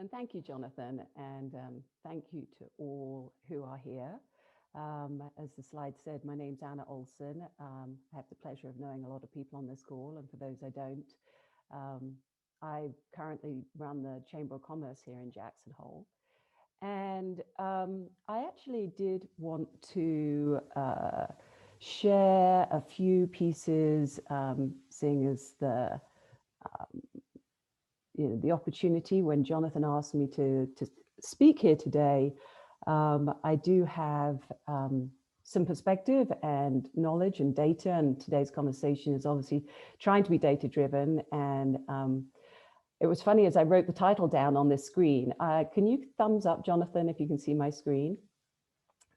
And thank you, Jonathan, and thank you to all who are here. As the slide said, my name's Anna Olson. I have the pleasure of knowing a lot of people on this call, and for those I don't, I currently run the Chamber of Commerce here in Jackson Hole. And I actually did want to share a few pieces, seeing as the opportunity when Jonathan asked me to speak here today. I do have some perspective and knowledge and data, and today's conversation is obviously trying to be data driven. And it was funny, as I wrote the title down on this screen. Can you thumbs up, Jonathan, if you can see my screen?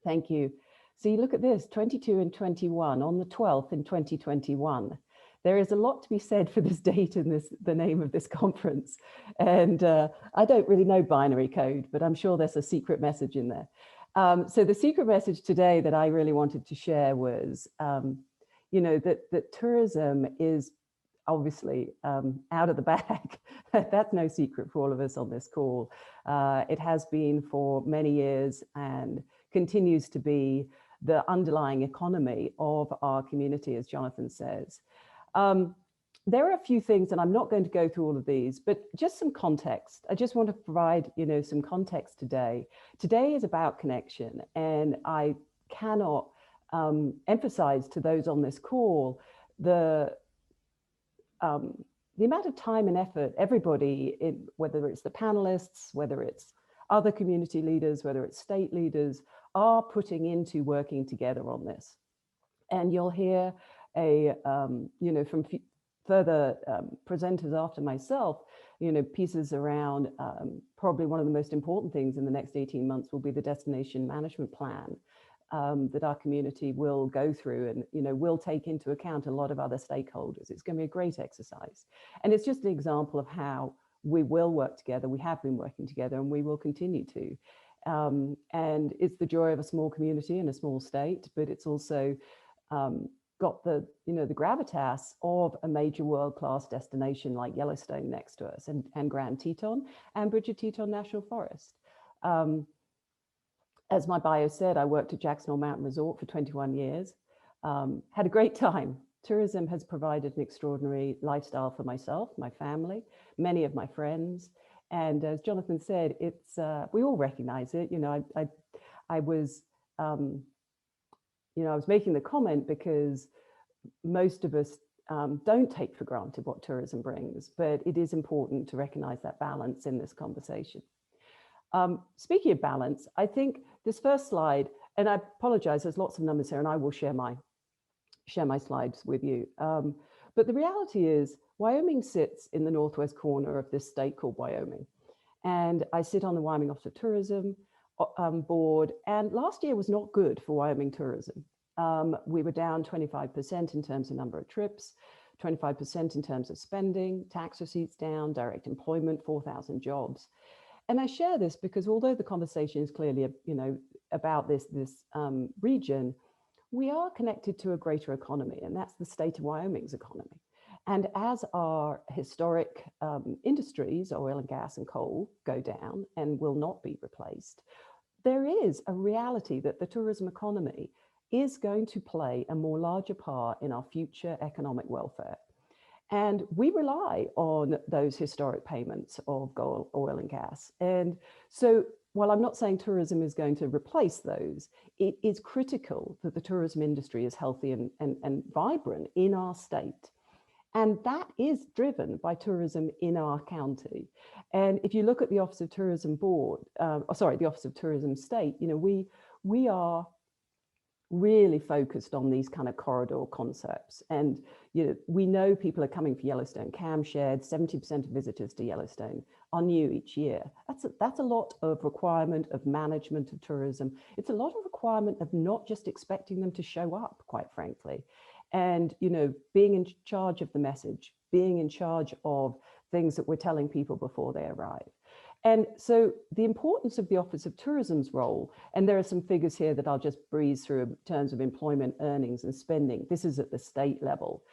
Thank you. So you look at this, 22 and 21, on the 12th in 2021. There is a lot to be said for this date and the name of this conference. And I don't really know binary code, but I'm sure there's a secret message in there. So the secret message today that I really wanted to share was, that tourism is obviously out of the bag. That's no secret for all of us on this call. It has been for many years and continues to be the underlying economy of our community, as Jonathan says. There are a few things, and I'm not going to go through all of these, but just some context. I just want to provide, some context today. Today is about connection, and I cannot emphasize to those on this call the amount of time and effort everybody, whether it's the panelists, whether it's other community leaders, whether it's state leaders, are putting into working together on this. And you'll hear from further presenters after myself, pieces around probably one of the most important things in the next 18 months will be the destination management plan that our community will go through and, will take into account a lot of other stakeholders. It's going to be a great exercise. And it's just an example of how we will work together. We have been working together and we will continue to. And it's the joy of a small community and a small state, but it's also got the gravitas of a major world-class destination like Yellowstone next to us, and Grand Teton and Bridger Teton National Forest. As my bio said, I worked at Jackson Hole Mountain Resort for 21 years, had a great time. Tourism has provided an extraordinary lifestyle for myself, my family, many of my friends. And as Jonathan said, it's we all recognize it. I was I was making the comment because most of us don't take for granted what tourism brings, but it is important to recognize that balance in this conversation. Speaking of balance, I think this first slide, and I apologize, there's lots of numbers here, and I will share my slides with you. But the reality is, Wyoming sits in the northwest corner of this state called Wyoming. And I sit on the Wyoming Office of Tourism board, and last year was not good for Wyoming tourism. We were down 25% in terms of number of trips, 25% in terms of spending, tax receipts down, direct employment, 4,000 jobs. And I share this because although the conversation is clearly, about this region, we are connected to a greater economy, and that's the state of Wyoming's economy. And as our historic industries, oil and gas and coal, go down and will not be replaced, there is a reality that the tourism economy is going to play a more larger part in our future economic welfare. And we rely on those historic payments of gold, oil and gas. And so while I'm not saying tourism is going to replace those, it is critical that the tourism industry is healthy and vibrant in our state. And that is driven by tourism in our county. And if you look at the Office of Tourism Board, the Office of Tourism State, we are really focused on these kind of corridor concepts. And we know people are coming for Yellowstone. Cam shared 70% of visitors to Yellowstone are new each year. That's a lot of requirement of management of tourism. It's a lot of requirement of not just expecting them to show up, quite frankly. And being in charge of the message, being in charge of things that we're telling people before they arrive. And so the importance of the Office of Tourism's role, and there are some figures here that I'll just breeze through in terms of employment, earnings, and spending. This is at the state level.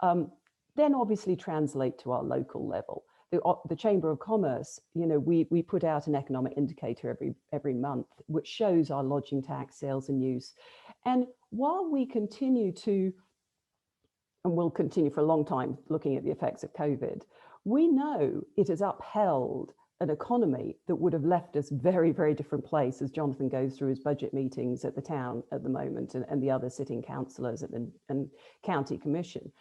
Then obviously translate to our local level. the Chamber of Commerce, we put out an economic indicator every month, which shows our lodging tax, sales and use. And while we continue to, and will continue for a long time, looking at the effects of COVID, we know it has upheld an economy that would have left us very, very different place as Jonathan goes through his budget meetings at the town at the moment and the other sitting councillors and county commission.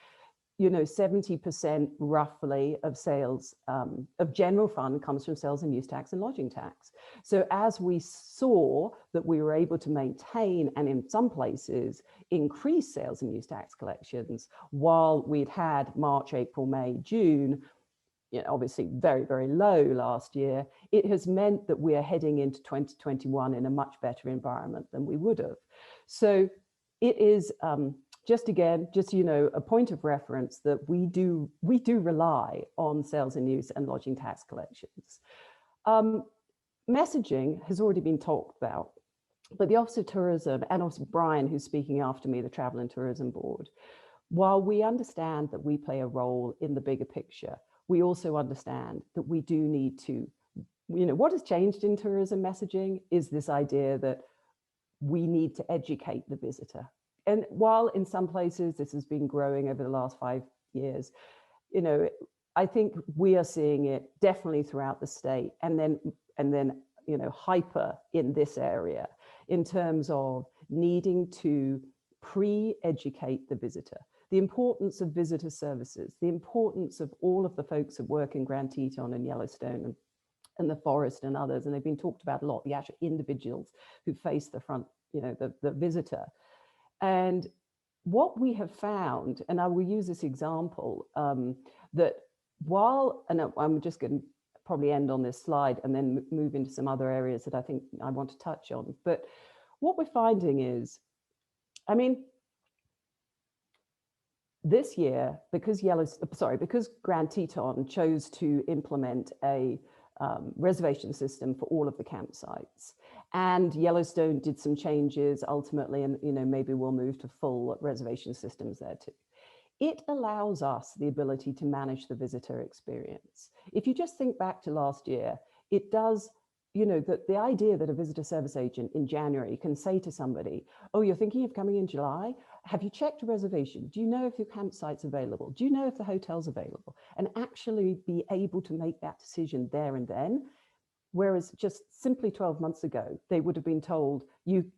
70% roughly of sales of general fund comes from sales and use tax and lodging tax. So as we saw that we were able to maintain and in some places increase sales and use tax collections while we'd had March, April, May, June, obviously very, very low last year, it has meant that we are heading into 2021 in a much better environment than we would have. So it is just a point of reference that we do rely on sales and use and lodging tax collections. Messaging has already been talked about, but the Office of Tourism and also Brian, who's speaking after me, the Travel and Tourism Board, while we understand that we play a role in the bigger picture, we also understand that we do need to, what has changed in tourism messaging is this idea that we need to educate the visitor. And while in some places this has been growing over the last 5 years, I think we are seeing it definitely throughout the state and then hyper in this area in terms of needing to pre-educate the visitor. The importance of visitor services, the importance of all of the folks that work in Grand Teton and Yellowstone and the forest and others, and they've been talked about a lot, the actual individuals who face the front, the visitor. And what we have found, and I will use this example, that while, and I'm just going to probably end on this slide and then move into some other areas that I think I want to touch on, but what we're finding is, this year, because Grand Teton chose to implement a reservation system for all of the campsites, and Yellowstone did some changes ultimately, and maybe we'll move to full reservation systems there too. It allows us the ability to manage the visitor experience. If you just think back to last year, it does. The idea that a visitor service agent in January can say to somebody, oh, you're thinking of coming in July? Have you checked a reservation? Do you know if your campsite's available? Do you know if the hotel's available? And actually be able to make that decision there and then. Whereas just simply 12 months ago, they would have been told,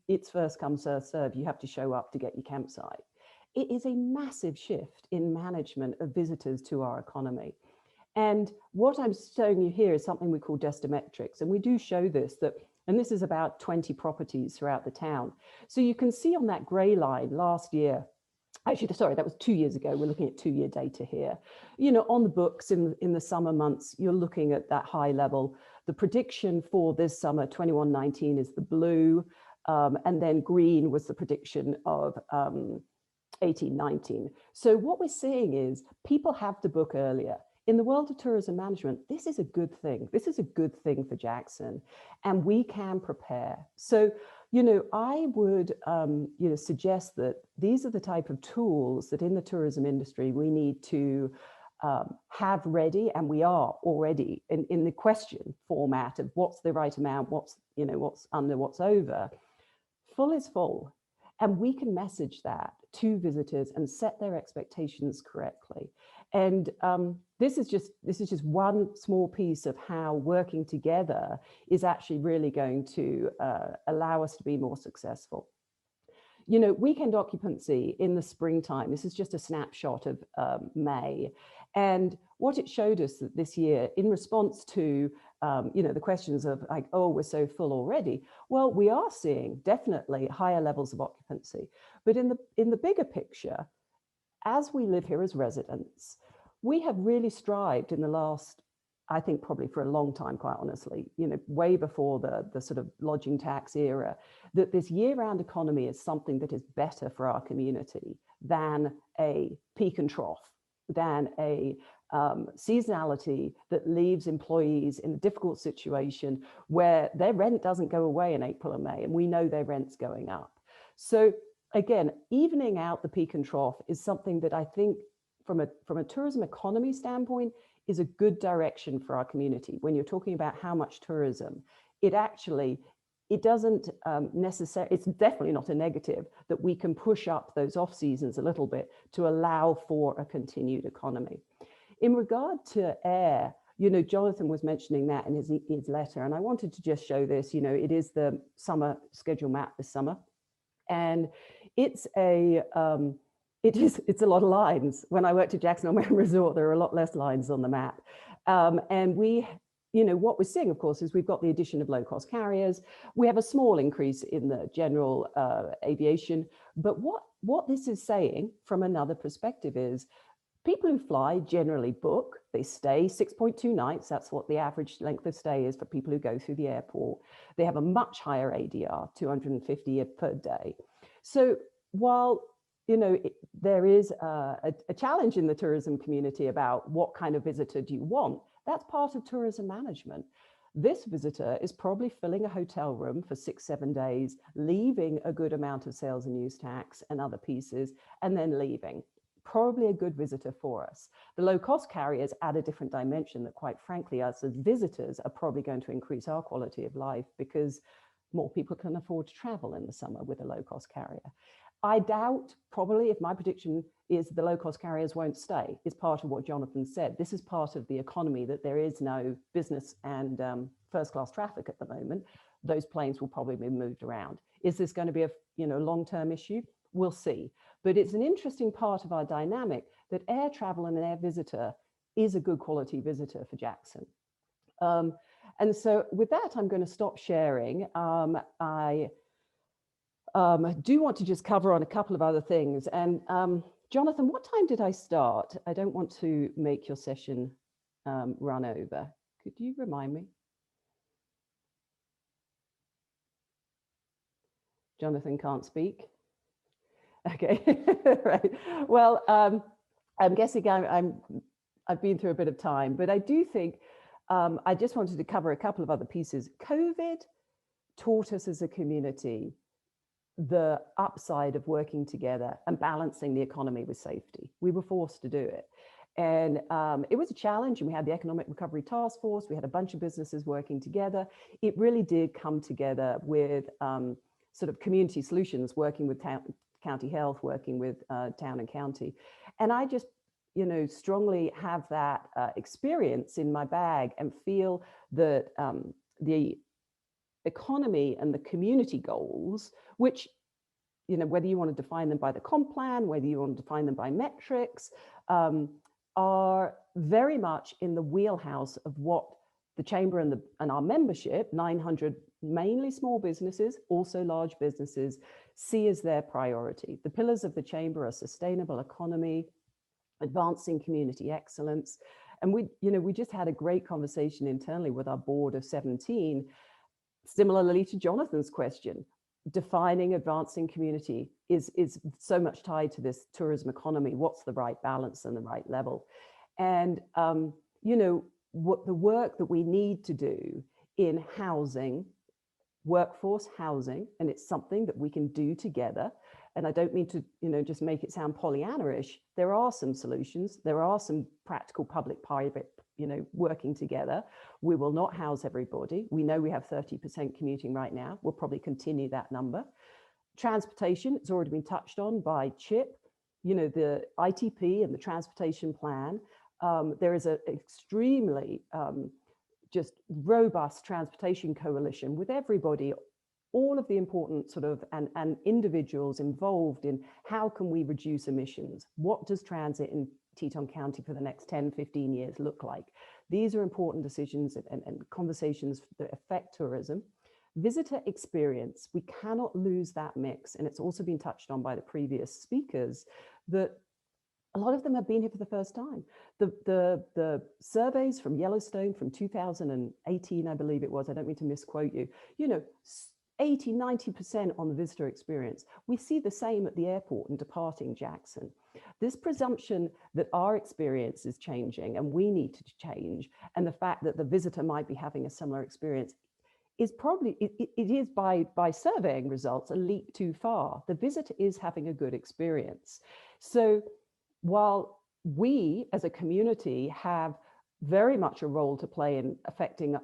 it's first come, first serve, you have to show up to get your campsite. It is a massive shift in management of visitors to our economy. And what I'm showing you here is something we call Destometrics. And we do show this, and this is about 20 properties throughout the town. So you can see on that gray line last year, actually, sorry, that was 2 years ago. We're looking at 2-year data here. On the books in the summer months, you're looking at that high level. The prediction for this summer, 21-19, is the blue. And then green was the prediction of 18-19. So what we're seeing is people have to book earlier. In the world of tourism management, this is a good thing. This is a good thing for Jackson, and we can prepare. So, I would, suggest that these are the type of tools that in the tourism industry we need to have ready, and we are already in the question format of what's the right amount, what's under, what's over. Full is full, and we can message that to visitors and set their expectations correctly. And this is just one small piece of how working together is actually really going to allow us to be more successful. Weekend occupancy in the springtime, this is just a snapshot of May. And what it showed us that this year, in response to the questions of like, oh, we're so full already. Well, we are seeing definitely higher levels of occupancy. But in the bigger picture, as we live here as residents, we have really strived in the last, I think probably for a long time, quite honestly, way before the sort of lodging tax era, that this year-round economy is something that is better for our community than a peak and trough, than a seasonality that leaves employees in a difficult situation where their rent doesn't go away in April and May, and we know their rent's going up. So again, evening out the peak and trough is something that I think from a tourism economy standpoint is a good direction for our community. When you're talking about how much tourism, it actually, it doesn't necessarily, it's definitely not a negative that we can push up those off seasons a little bit to allow for a continued economy. In regard to air, you know, Jonathan was mentioning that in his letter, and I wanted to just show this. You know, it is the summer schedule map this summer, and it's a it's a lot of lines. When I worked at Jackson Hole Mountain Resort, there are a lot less lines on the map, and we. You know, what we're seeing, of course, is we've got the addition of low-cost carriers. We have a small increase in the general aviation. But what this is saying from another perspective is people who fly generally book, they stay 6.2 nights. That's what the average length of stay is for people who go through the airport. They have a much higher ADR, 250 per day. So while you know, there is a challenge in the tourism community about what kind of visitor do you want. That's part of tourism management. This visitor is probably filling a hotel room for 6-7 days, leaving a good amount of sales and use tax and other pieces, and then leaving. Probably a good visitor for us. The low-cost carriers add a different dimension that, quite frankly, us as visitors are probably going to increase our quality of life because more people can afford to travel in the summer with a low-cost carrier. I doubt, probably, if my prediction is the low-cost carriers won't stay, is part of what Jonathan said. This is part of the economy, that there is no business and first-class traffic at the moment. Those planes will probably be moved around. Is this going to be a long-term issue? We'll see. But it's an interesting part of our dynamic that air travel and an air visitor is a good quality visitor for Jackson. And so with that, I'm going to stop sharing. I do want to just cover on a couple of other things. And Jonathan, what time did I start? I don't want to make your session run over. Could you remind me? Jonathan can't speak. Okay, right. Well, I'm guessing I've been through a bit of time, but I do think I just wanted to cover a couple of other pieces. COVID taught us as a community the upside of working together and balancing the economy with safety. We were forced to do it. And it was a challenge, and we had the Economic Recovery Task Force. We had a bunch of businesses working together. It really did come together with sort of community solutions, working with county health, working with town and county. And I just, strongly have that experience in my bag and feel that the economy and the community goals, which, whether you want to define them by the comp plan, whether you want to define them by metrics, are very much in the wheelhouse of what the chamber and our membership, 900 mainly small businesses, also large businesses, see as their priority. The pillars of the chamber are sustainable economy, advancing community excellence. And we just had a great conversation internally with our board of 17, similarly to Jonathan's question. Defining advancing community is so much tied to this tourism economy. What's the right balance and the right level? And, what the work that we need to do in housing, workforce housing, and it's something that we can do together. And I don't mean to, just make it sound Pollyanna-ish. There are some solutions. There are some practical public-private, working together. We will not house everybody. We know we have 30% commuting right now. We'll probably continue that number. Transportation, it's already been touched on by Chip. The ITP and the transportation plan. There is an extremely just robust transportation coalition with everybody, all of the important sort of and individuals involved in how can we reduce emissions? What does transit in Teton County for the next 10, 15 years look like? These are important decisions and conversations that affect tourism. Visitor experience, we cannot lose that mix. And it's also been touched on by the previous speakers that a lot of them have been here for the first time. The surveys from Yellowstone from 2018, I believe it was, I don't mean to misquote you, 80, 90% on the visitor experience. We see the same at the airport and departing Jackson. This presumption that our experience is changing and we need to change, and the fact that the visitor might be having a similar experience is probably, it is by surveying results, a leap too far. The visitor is having a good experience. So while we as a community have very much a role to play in affecting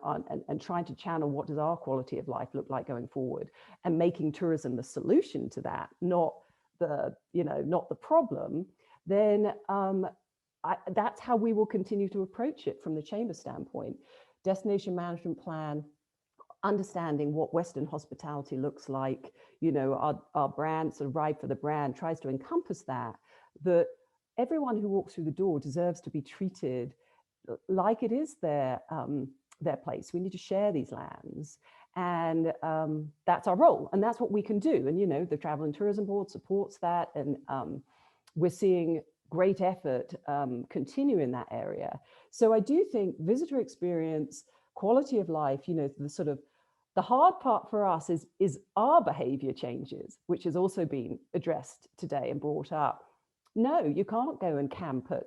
and trying to channel what does our quality of life look like going forward, and making tourism the solution to that, not the, not the problem, then that's how we will continue to approach it from the Chamber standpoint. Destination management plan, understanding what Western hospitality looks like, our brand, sort of Ride for the Brand, tries to encompass that everyone who walks through the door deserves to be treated like it is their place. We need to share these lands, and that's our role, and that's what we can do. And the Travel and Tourism Board supports that, and we're seeing great effort continue in that area. So I do think visitor experience, quality of life, the hard part for us is our behavior changes, which has also been addressed today and brought up. No, you can't go and camp at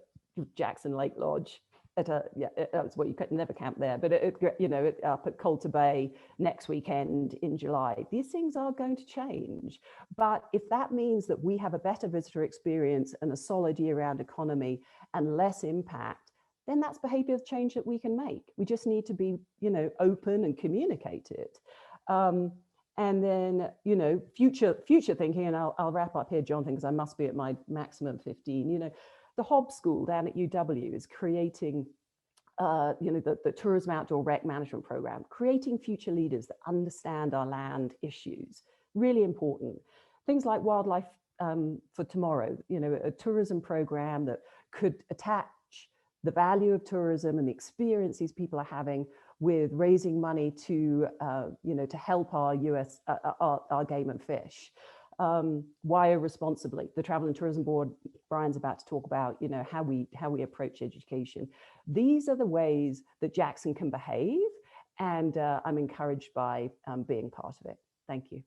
Jackson Lake Lodge you could never camp there, but up at Coulter Bay next weekend in July. These things are going to change. But if that means that we have a better visitor experience and a solid year-round economy and less impact, then that's behavior change that we can make. We just need to be, open and communicate it. And then, future thinking, and I'll wrap up here, Jonathan, because I must be at my maximum 15. The Hobbs School down at UW is creating, the Tourism Outdoor Rec Management Program, creating future leaders that understand our land issues. Really important. Things like Wildlife for Tomorrow, a tourism program that could attach the value of tourism and the experience these people are having with raising money to, to help our our game and fish. Wire responsibly. The Travel and Tourism Board, Brian's about to talk about, how we approach education. These are the ways that Jackson can behave, and I'm encouraged by being part of it. Thank you.